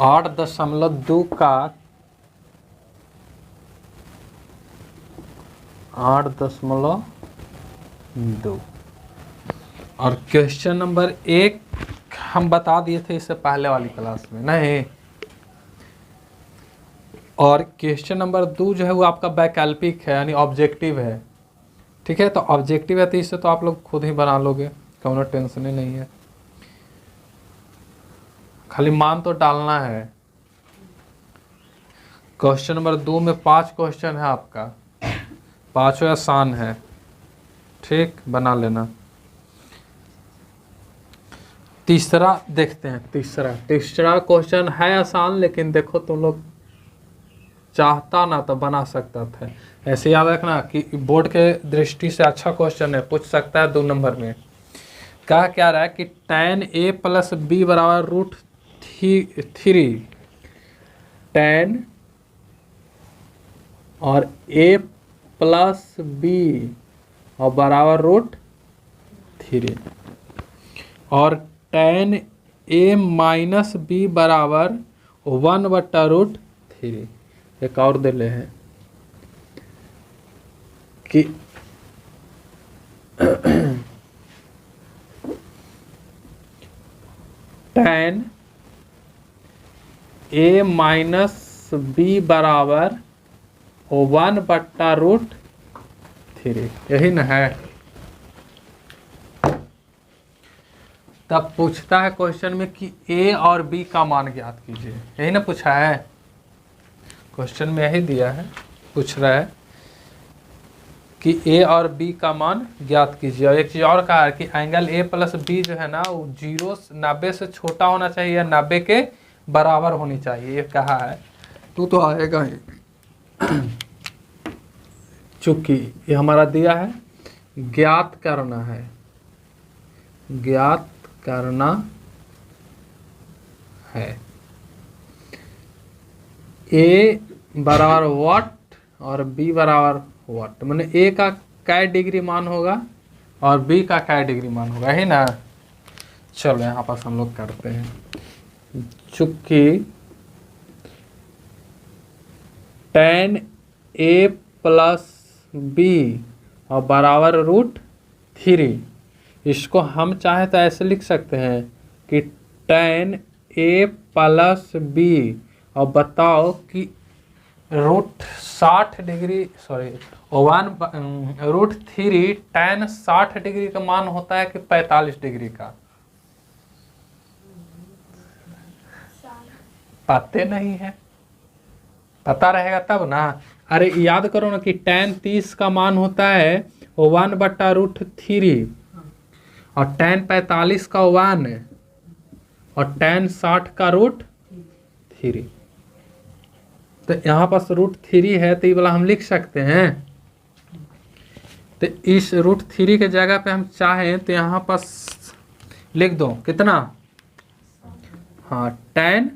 8.2 का 8.2 और question number 1 हम बता दिए थे इससे पहले वाली क्लास में नहीं। और क्वेश्चन नंबर 2 जो है वो आपका वैकल्पिक है यानी ऑब्जेक्टिव है। ठीक है, तो ऑब्जेक्टिव है तो इससे तो आप लोग खुद ही बना लोगे, कोनो टेंशन ही नहीं है, खाली मान तो डालना है। क्वेश्चन नंबर 2 में 5 क्वेश्चन है आपका, पांचों आसान है। ठीक, बना लेना। तीसरा देखते हैं। तीसरा क्वेश्चन है आसान, लेकिन देखो तुम लोग चाहता ना तो बना सकता था। ऐसे याद रखना कि बोर्ड के दृष्टि से अच्छा क्वेश्चन है, पूछ सकता है 2 नंबर में। कहा क्या रहा है कि tan a प्लस बी बराबर √3 tan और a प्लस बी और बराबर √3 और tan a माइनस बी बराबर 1/√3। एक और दे ले हैं कि tan a माइनस बी बराबर 1/√3, यही ना है। तब पूछता है क्वेश्चन में कि a और b का मान ज्ञात कीजिए, यही ना पूछा है क्वेश्चन में, यही दिया है। पूछ रहा है कि a और b का मान ज्ञात कीजिए। और एक चीज़ और कहा है कि एंगल a प्लस बी जो है ना वो 90 से छोटा होना चाहिए या 90 के बराबर होनी चाहिए, ये कहा है। तो आएगा ही चूंकि ये हमारा दिया है, ज्ञात करना है, ज्ञात करना है a बराबर वाट और b बराबर वाट, मैंने a का क्या डिग्री मान होगा और b का क्या डिग्री मान होगा, है ना। चलो यहाँ पास हम लोग करते हैं। चूंकि tan a प्लस बी और बराबर √3, इसको हम चाहे तो ऐसे लिख सकते हैं कि tan a प्लस बी और बताओ कि √60 डिग्री √3 tan 60 डिग्री का मान होता है कि 45 डिग्री का, पता नहीं है, पता रहेगा तब ना। अरे याद करो ना कि tan 30 का मान होता है 1/√3 और tan 45 का 1 और tan 60 का √3। तो यहाँ पास √3 है तो ये वाला हम लिख सकते हैं। तो इस √3 के जगह पे हम चाहें तो यहाँ पास लिख दो कितना, हाँ tan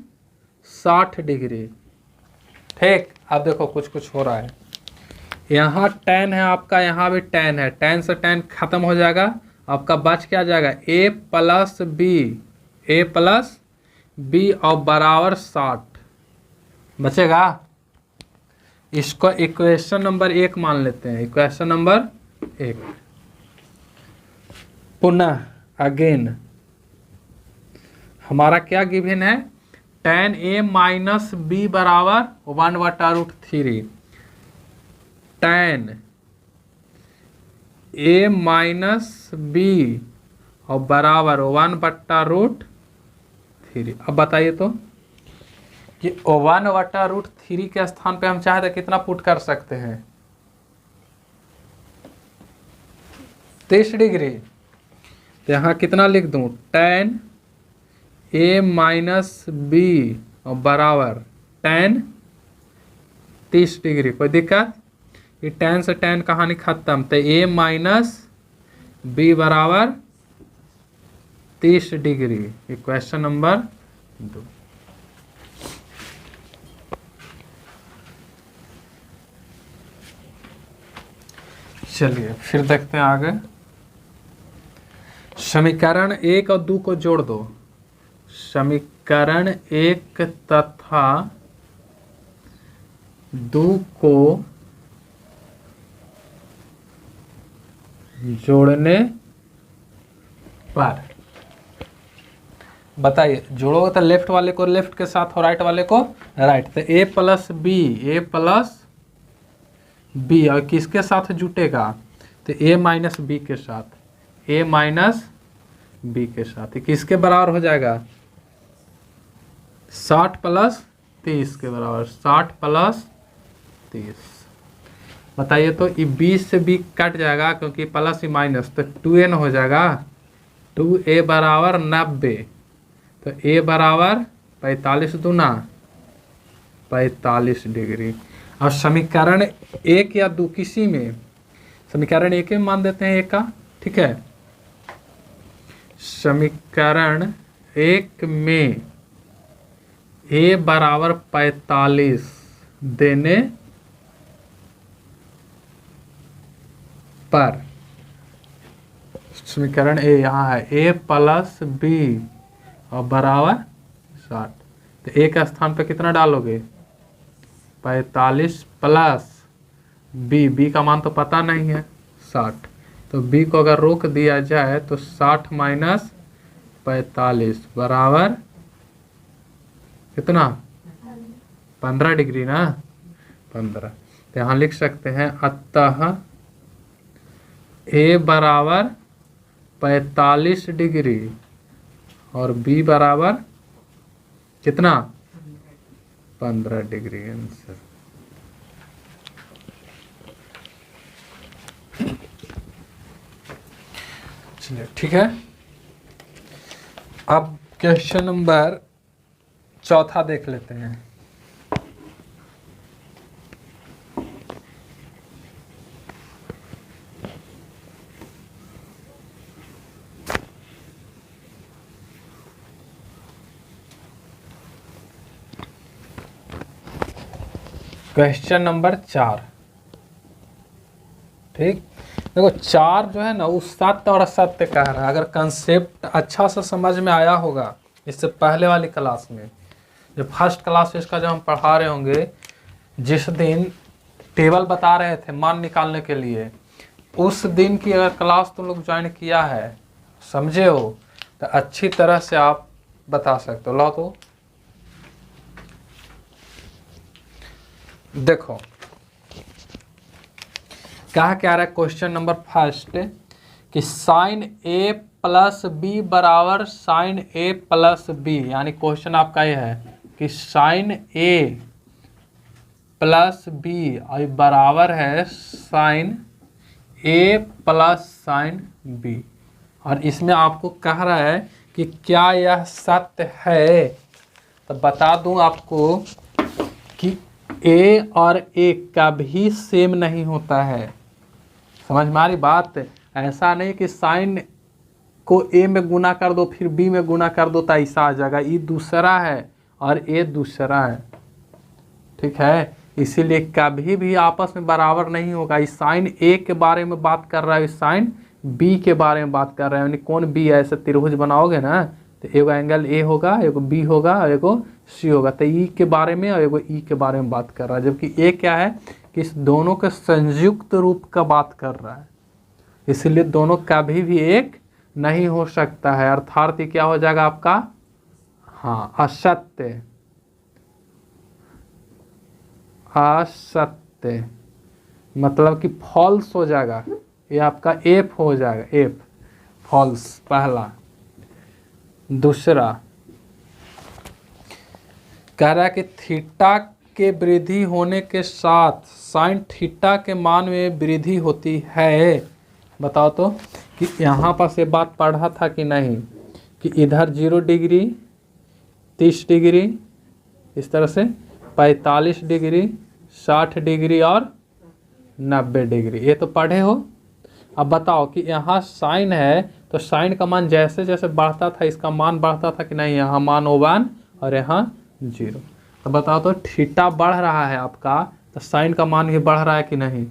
60 डिग्री। ठीक, अब देखो कुछ हो रहा है। यहाँ tan है आपका, यहाँ भी tan है, tan से tan खत्म हो जाएगा, आपका बच क्या जाएगा a प्लस बी और बराबर 60 बचेगा। इसको इक्वेशन नंबर 1 मान लेते हैं, इक्वेशन नंबर 1। पुनः अगेन हमारा क्या गिवन है, tan a माइनस बी बराबर 1/√3, tan a माइनस बी और बराबर 1/√3। अब बताइए तो कि 1/√3 के स्थान पे हम चाहे तो कितना पुट कर सकते हैं, 30 डिग्री। तो यहाँ कितना लिख दूं, tan a माइनस बी और बराबर tan 30 डिग्री। कोई दिक्कत, ये tan से tan कहानी खत्म, तो a माइनस बी बराबर 30 डिग्री। ये क्वेश्चन नंबर 2। चलिए फिर देखते हैं आगे। समीकरण 1 और 2 को जोड़ दो। समीकरण 1 तथा 2 को जोड़ने पर बताइए, जोड़ोगे तो लेफ्ट वाले को लेफ्ट के साथ और राइट वाले को राइट। तो a प्लस बी और किसके साथ जुटेगा? तो a माइनस बी के साथ, a माइनस बी के साथ। किसके बराबर हो जाएगा? 60 प्लस 30 के बराबर, 60 प्लस 30। बताइए तो ये 20 से बी कट जाएगा क्योंकि प्लस ही माइनस, तो 2n हो जाएगा। 2a बराबर 90, तो a बराबर 45 दूना 45 डिग्री। और समीकरण 1 या 2 किसी में, समीकरण 1 में मान देते हैं 1 का, ठीक है। समीकरण 1 में a बराबर 45 देने पर, समीकरण a यहाँ है a प्लस बी और बराबर 60, तो a के स्थान पे कितना डालोगे? 45 प्लस b का मान तो पता नहीं है 60, तो b को अगर रोक दिया जाए तो 60 माइनस 45 बराबर कितना? 15 डिग्री ना, 15। तो यहाँ लिख सकते हैं अतः a बराबर 45 डिग्री और b बराबर कितना? 15 डिग्री। आंसर। चलिए ठीक है। अब क्वेश्चन नंबर 4 देख लेते हैं। क्वेश्चन नंबर 4, ठीक। देखो 4 जो है ना वो सत्य और असत्य कह रहा है। अगर कंसेप्ट अच्छा से समझ में आया होगा इससे पहले वाली क्लास में, जो फर्स्ट क्लास इसका जो हम पढ़ा रहे होंगे, जिस दिन टेबल बता रहे थे मान निकालने के लिए, उस दिन की अगर क्लास तुम लोग ज्वाइन किया है, समझे हो, तो अच्छी तरह से आप बता सकते हो। लो तो देखो क्या रहा है क्वेश्चन नंबर फर्स्ट कि साइन a प्लस बी बराबर साइन a प्लस बी, यानी क्वेश्चन आपका ये है कि साइन a प्लस बी और बराबर है sine a plus sine b। और इसमें आपको कह रहा है कि क्या यह सत्य है। तो बता दूं आपको कि a और a कभी सेम नहीं होता है। समझ में आ रही बात? ऐसा नहीं कि साइन को a में गुना कर दो फिर b में गुना कर दो तो ऐसा आ जाएगा। ये दूसरा है और a दूसरा है, ठीक है। इसीलिए कभी भी आपस में बराबर नहीं होगा। इस साइन a के बारे में बात कर रहा है, इस साइन b के बारे में बात कर रहा है। यानी कौन b है? ऐसे त्रिभुज बनाओगे ना तो एगो एंगल a होगा, एगो b होगा और एगो c होगा। तो e के बारे में और एगो e के बारे में बात कर रहा है। जबकि a क्या है कि इस दोनों के संयुक्त रूप का बात कर रहा है। इसलिए दोनों कभी भी एक नहीं हो सकता है। अर्थात क्या हो जाएगा आपका? हाँ, असत्य। असत्य मतलब कि फॉल्स हो जाएगा। ये आपका एफ हो जाएगा, एफ फॉल्स पहला। दूसरा कह रहा है कि थीटा के वृद्धि होने के साथ साइन थीटा के मान में वृद्धि होती है। बताओ तो कि यहाँ पर से बात पढ़ा था कि नहीं कि इधर 0 डिग्री, 30 डिग्री, इस तरह से 45 डिग्री, 60 डिग्री और 90 डिग्री, ये तो पढ़े हो। अब बताओ कि यहाँ साइन है तो साइन का मान जैसे जैसे बढ़ता था इसका मान बढ़ता था कि नहीं? यहाँ मान 1 और यहाँ 0। तो बताओ तो थीटा बढ़ रहा है आपका तो साइन का मान भी बढ़ रहा है कि नहीं?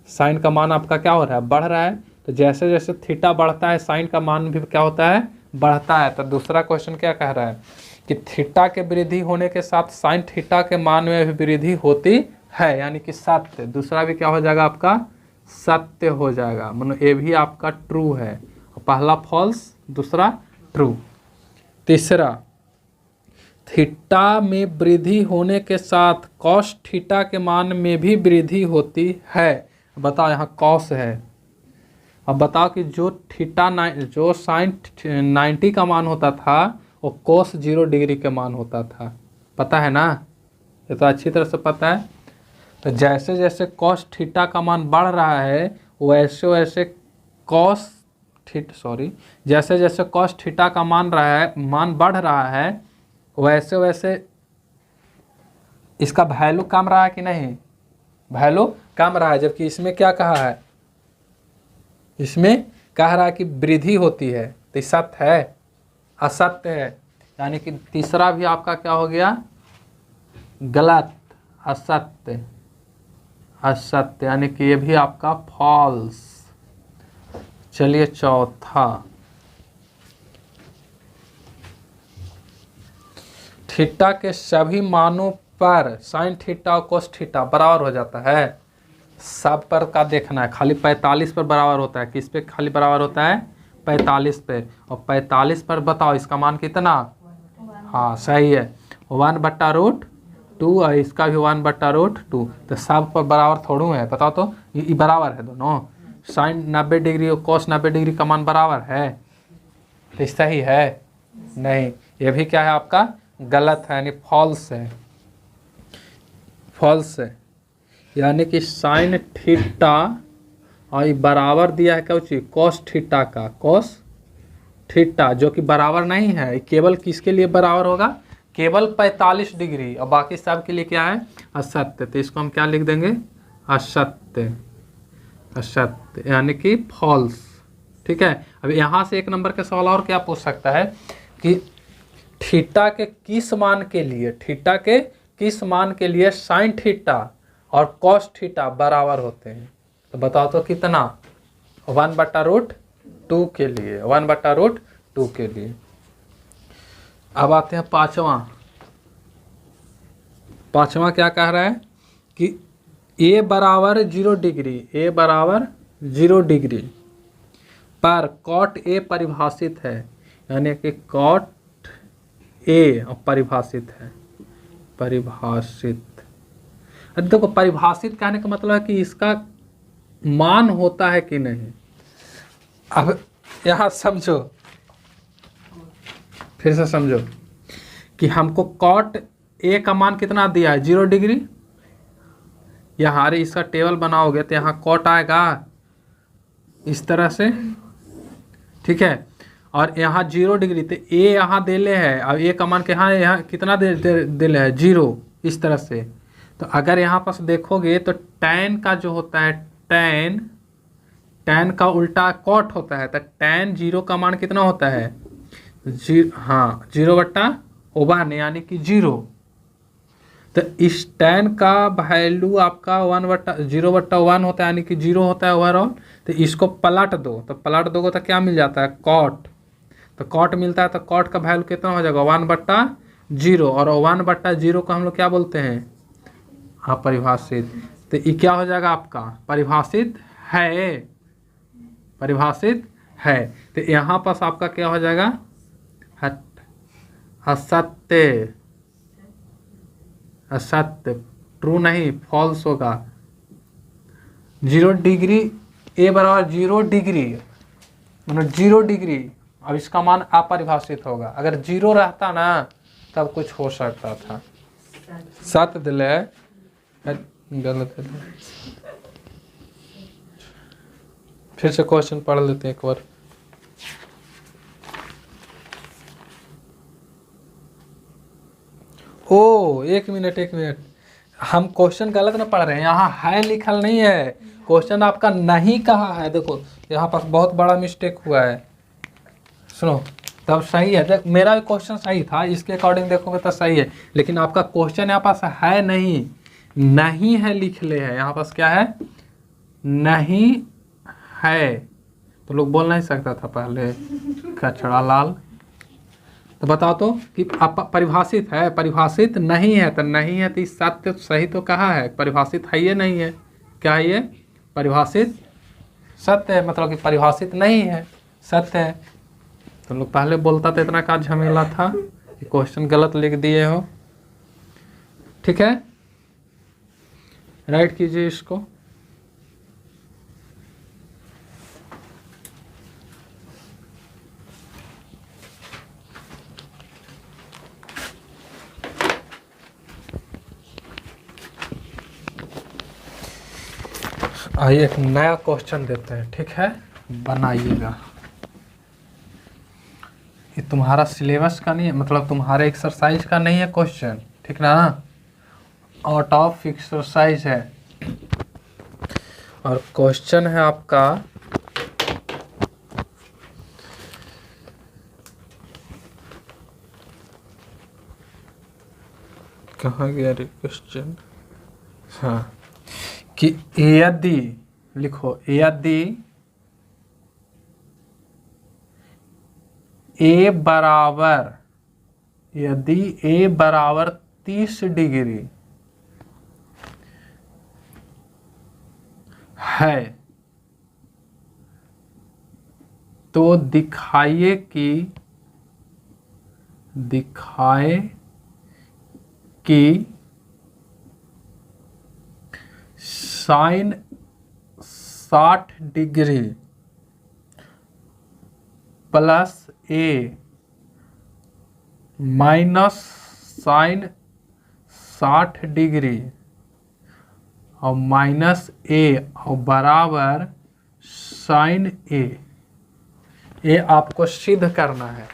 साइन का मान आपका क्या हो रहा है? बढ़ रहा है। तो जैसे जैसे थीटा बढ़ता है साइन का मान भी क्या होता है? बढ़ता है। तो दूसरा क्वेश्चन क्या कह रहा है कि थीटा के वृद्धि होने के साथ साइन थीटा के मान में भी वृद्धि होती है, यानी कि सत्य। दूसरा भी क्या हो जाएगा आपका, सत्य हो जाएगा, मतलब ये भी आपका ट्रू है। पहला फॉल्स, दूसरा ट्रू। तीसरा, थीटा में वृद्धि होने के साथ कॉस थीटा के मान में भी वृद्धि होती है। बताओ, यहाँ कॉस है, अब बताओ कि जो जो साइन 90 का मान होता था वो कोस 0 डिग्री के मान होता था। पता है ना, ये तो अच्छी तरह से पता है। तो जैसे जैसे कॉस थीटा का मान बढ़ रहा है वैसे वैसे जैसे जैसे कॉस थीटा का मान बढ़ रहा है वैसे वैसे इसका वैल्यू कम रहा है कि नहीं, वैल्यू कम रहा है। जबकि इसमें क्या कहा है, इसमें कह रहा है कि वृद्धि होती है, तो सत्य है, असत्य है। यानी कि तीसरा भी आपका क्या हो गया, गलत, असत्य, असत्य, यानी कि ये भी आपका फॉल्स। चलिए चौथा, थीटा के सभी मानों पर साइन थीटा और कोस थीटा बराबर हो जाता है। सब पर का देखना है, खाली 45 पर बराबर होता है। किस पे खाली बराबर होता है, 45 पे। और 45 पर बताओ इसका मान कितना, हाँ सही है, 1/√2 और इसका भी 1/√2। तो सब पर बराबर थोड़ू है, बताओ तो, ये बराबर है दोनों। साइन 90 डिग्री और कोस 90 डिग्री का मान बराबर है, तो सही है नहीं, ये भी क्या है आपका गलत है, यानी फॉल्स है, फॉल्स है। यानी कि साइन थीटा और ये बराबर दिया है क्या चीज, कोस थीटा का, कोस थीटा जो कि बराबर नहीं है। केवल किसके लिए बराबर होगा, केवल 45 डिग्री, और बाकी सब के लिए क्या है, असत्य। तो इसको हम क्या लिख देंगे, असत्य, असत्य, यानी कि फॉल्स। ठीक है, अब यहाँ से एक नंबर के सवाल और क्या पूछ सकता है कि थीटा के किस मान के लिए, थीटा के किस मान के लिए साइन थीटा और कॉस थीटा बराबर होते हैं। तो बताओ तो कितना, 1/√2 के लिए, 1/√2 के लिए। अब आते हैं पांचवा क्या कह रहा है कि a बराबर 0 डिग्री, a बराबर 0 डिग्री पर कॉट a परिभाषित है, यानी कि कॉट a परिभाषित है, परिभाषित। अरे देखो, परिभाषित कहने का मतलब है कि इसका मान होता है कि नहीं। अब यहाँ समझो, फिर से समझो कि हमको कॉट a का मान कितना दिया है, 0 डिग्री। यहाँ अरे इसका टेबल बनाओगे तो यहाँ कॉट आएगा इस तरह से, ठीक है, और यहाँ 0 डिग्री, तो a यहाँ देले है, अब a का मान के यहाँ कितना देले है, 0, इस तरह से। तो अगर यहाँ पास देखोगे तो tan का जो होता है, tan का उल्टा कॉट होता है, तो tan 0 का मान कितना होता है, 0/1 यानी कि 0। तो इस tan का वैल्यू आपका 0/1 होता है, यानी कि 0 होता है ओवरऑल। तो इसको पलट दो, तो पलट दोगे तो क्या मिल जाता है, कॉट। तो कॉट मिलता है, तो कॉट का वैल्यू कितना हो जाएगा, 1/0, और 1/0 को हम लोग क्या बोलते हैं, हाँ परिभाषित। तो ये क्या हो जाएगा आपका, परिभाषित है, परिभाषित है। तो यहाँ पास आपका क्या हो जाएगा, असत्य, असत्य, ट्रू नहीं, फॉल्स होगा। 0 डिग्री, a बराबर 0 डिग्री, मतलब 0 डिग्री। अब इसका मान अपरिभाषित होगा। अगर 0 रहता ना तब कुछ हो सकता था। सत्य दिले, गलत है। फिर से क्वेश्चन पढ़ लेते हैं एक बार। ओ एक मिनट, हम क्वेश्चन गलत ना पढ़ रहे हैं, यहाँ है लिखल नहीं है, क्वेश्चन आपका नहीं कहा है। देखो यहाँ पास बहुत बड़ा मिस्टेक हुआ है, सुनो तब सही है। देख मेरा भी क्वेश्चन सही था, इसके अकॉर्डिंग देखोगे तो सही है, लेकिन आपका क्वेश्चन यहाँ पास है नहीं है लिख ले है, यहाँ पास क्या है, नहीं है। तो लोग बोल नहीं सकता था पहले, कचड़ा लाल। तो बताओ तो कि परिभाषित है, परिभाषित नहीं है, तो नहीं है तो इस सत्य सही तो कहा है, परिभाषित है ये नहीं है, क्या है ये, परिभाषित सत्य है, मतलब कि परिभाषित नहीं है, सत्य है। तुम लोग पहले बोलता तो इतना का झमेला था कि क्वेश्चन गलत लिख दिए हो। ठीक है, राइट कीजिए इसको। आइए एक नया क्वेश्चन देते हैं, ठीक है, बनाइएगा। ये तुम्हारा सिलेबस का नहीं है, मतलब तुम्हारे एक्सरसाइज का नहीं है क्वेश्चन, ठीक ना, आउट ऑफ एक्सरसाइज है। और क्वेश्चन है आपका कहाँ गया रे क्वेश्चन, हाँ, कि यदि, लिखो यदि ए बराबर, यदि ए बराबर 30 डिग्री है तो दिखाइए कि साइन 60 डिग्री प्लस ए माइनस साइन 60 डिग्री और माइनस ए और बराबर साइन ए, ये आपको सिद्ध करना है।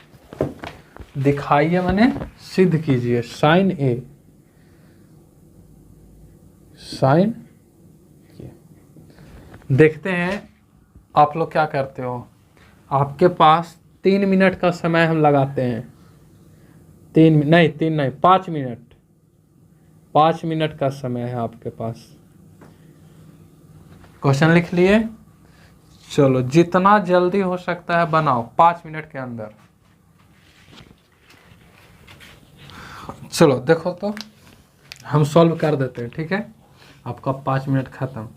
दिखाइए माने सिद्ध कीजिए, साइन ए, साइन, देखते हैं आप लोग क्या करते हो। आपके पास 3 मिनट का समय हम लगाते हैं, 5 मिनट, 5 मिनट का समय है आपके पास। क्वेश्चन लिख लिए, चलो जितना जल्दी हो सकता है बनाओ 5 मिनट के अंदर। चलो देखो तो हम सॉल्व कर देते हैं, ठीक है, आपका 5 मिनट खत्म।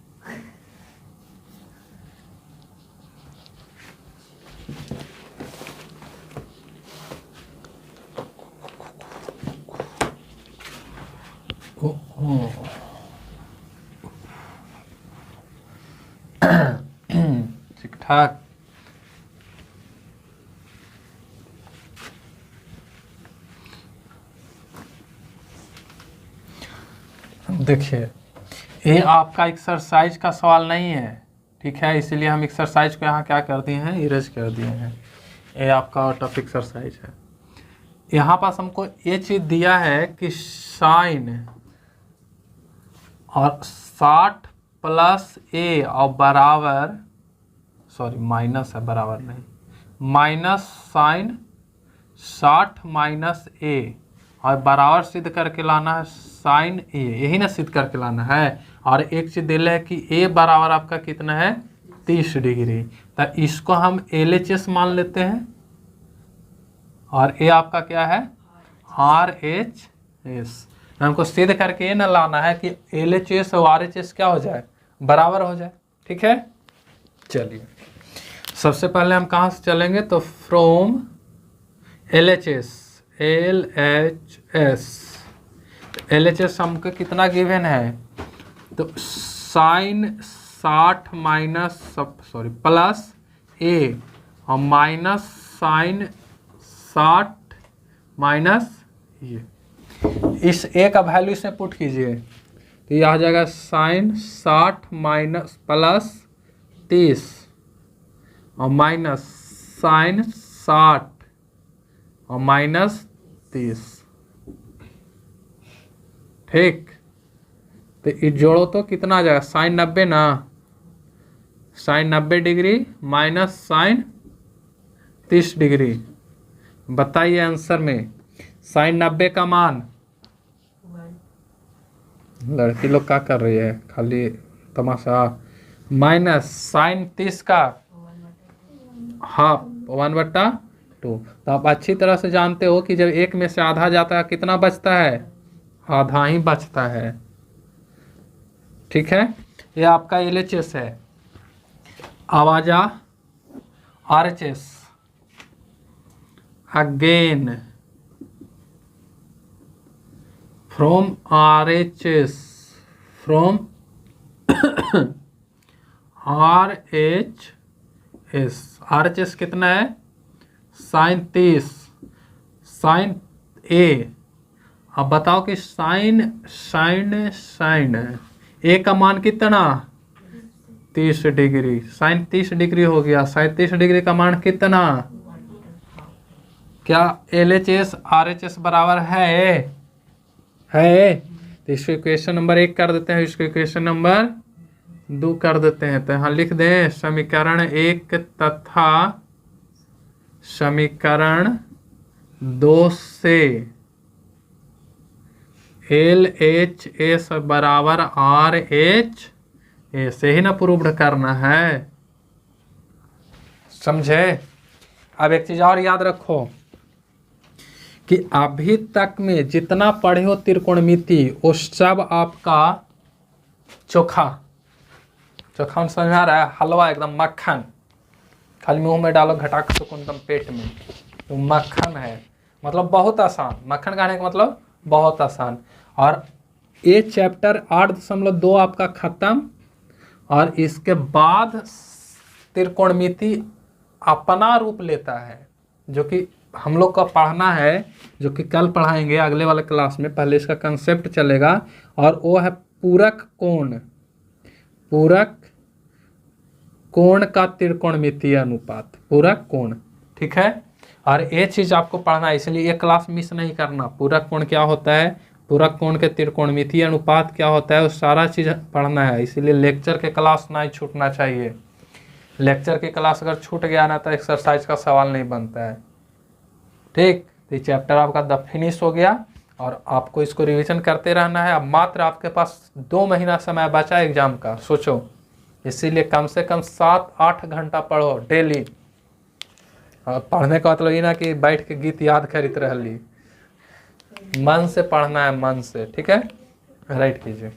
ठीक ठाक, देखिए ये आपका एक्सरसाइज का सवाल नहीं है, ठीक है, इसीलिए हम एक्सरसाइज को यहाँ क्या कर दिए हैं, इरेज कर दिए हैं। ये आपका आउट ऑफ एक्सरसाइज है। यहाँ पास हमको ये चीज़ दिया है कि साइन और 60 प्लस ए और बराबर, सॉरी माइनस है, बराबर नहीं, माइनस साइन 60 माइनस ए और बराबर सिद्ध करके लाना है साइन ए, यही ना सिद्ध करके लाना है। और एक चीज़ दिले है कि ए बराबर आपका कितना है, 30 डिग्री, तो इसको हम LHS मान लेते हैं और ए आपका क्या है, RHS। हमको सिद्ध करके ये ना लाना है कि LHS और RHS क्या हो जाए, बराबर हो जाए, ठीक है। चलिए सबसे पहले हम कहाँ से चलेंगे, तो फ्रॉम LHS, LHS हमको कितना गिवन है, तो साइन 60 माइनस, सॉरी प्लस ए और माइनस साइन 60 माइनस ये, इस ए का वैल्यू इसमें पुट कीजिए तो यह आ जाएगा साइन 60 माइनस प्लस 30 और माइनस साइन 60 और माइनस 30, ठीक। तो ये जोड़ो तो कितना आ जाएगा, साइन 90 ना, sine 90 degree minus sine 30 degree. बताइए आंसर में साइन 90 का मान, लड़की लोग क्या कर रही है खाली तमाशा, माइनस साइन 30 का हाफ 1/2 2। तो आप अच्छी तरह से जानते हो कि जब एक में से आधा जाता है कितना बचता है, आधा ही बचता है। ठीक है, ये आपका LHS है। आवाजा RHS again from RHS RHS कितना है, साइन 30 साइन A। अब बताओ कि साइन ए का मान कितना, 30 डिग्री। साइन 30 डिग्री हो गया, साइन 30 डिग्री का मान कितना, क्या LHS RHS बराबर है? तो इसको इक्वेशन नंबर 1 कर देते हैं, इसको इक्वेशन नंबर 2 कर देते हैं। तो यहाँ लिख दें समीकरण 1 तथा समीकरण 2 से LHS बराबर RHS से ही ना प्रूव्ड करना है, समझे? अब एक चीज और याद रखो कि अभी तक में जितना पढ़े हो त्रिकोणमिति वो सब आपका चोखा समझ में आ रहा है, हलवा एकदम मक्खन, खाली मुंह में डालो घटाक सुकुंदम पेट में, तो मक्खन है। मतलब बहुत आसान, मक्खन खाने का मतलब बहुत आसान। और ये चैप्टर 8.2 आपका खत्म, और इसके बाद त्रिकोणमिति अपना रूप लेता है, जो कि हम लोग का पढ़ना है, जो कि कल पढ़ाएंगे अगले वाले क्लास में। पहले इसका कंसेप्ट चलेगा, और वो है पूरक कोण का त्रिकोणमितीय अनुपात, पूरक कोण। ठीक है, और ये चीज आपको पढ़ना है, इसलिए ये क्लास मिस नहीं करना। पूरक कोण क्या होता है, पूरक कोण के त्रिकोणमितीय अनुपात क्या होता है, वो सारा चीज पढ़ना है। इसीलिए लेक्चर के क्लास नहीं छूटना चाहिए। लेक्चर की क्लास अगर छूट गया ना तो एक्सरसाइज का सवाल नहीं बनता है। ठीक, तो ये चैप्टर आपका द फिनिश हो गया, और आपको इसको रिवीजन करते रहना है। अब मात्र आपके पास 2 महीना समय बचा एग्जाम का, सोचो। इसीलिए कम से कम 7-8 घंटा पढ़ो डेली। और पढ़ने का मतलब ये ना कि बैठ के गीत याद करित रहली, मन से पढ़ना है, मन से। ठीक है, राइट कीजिए।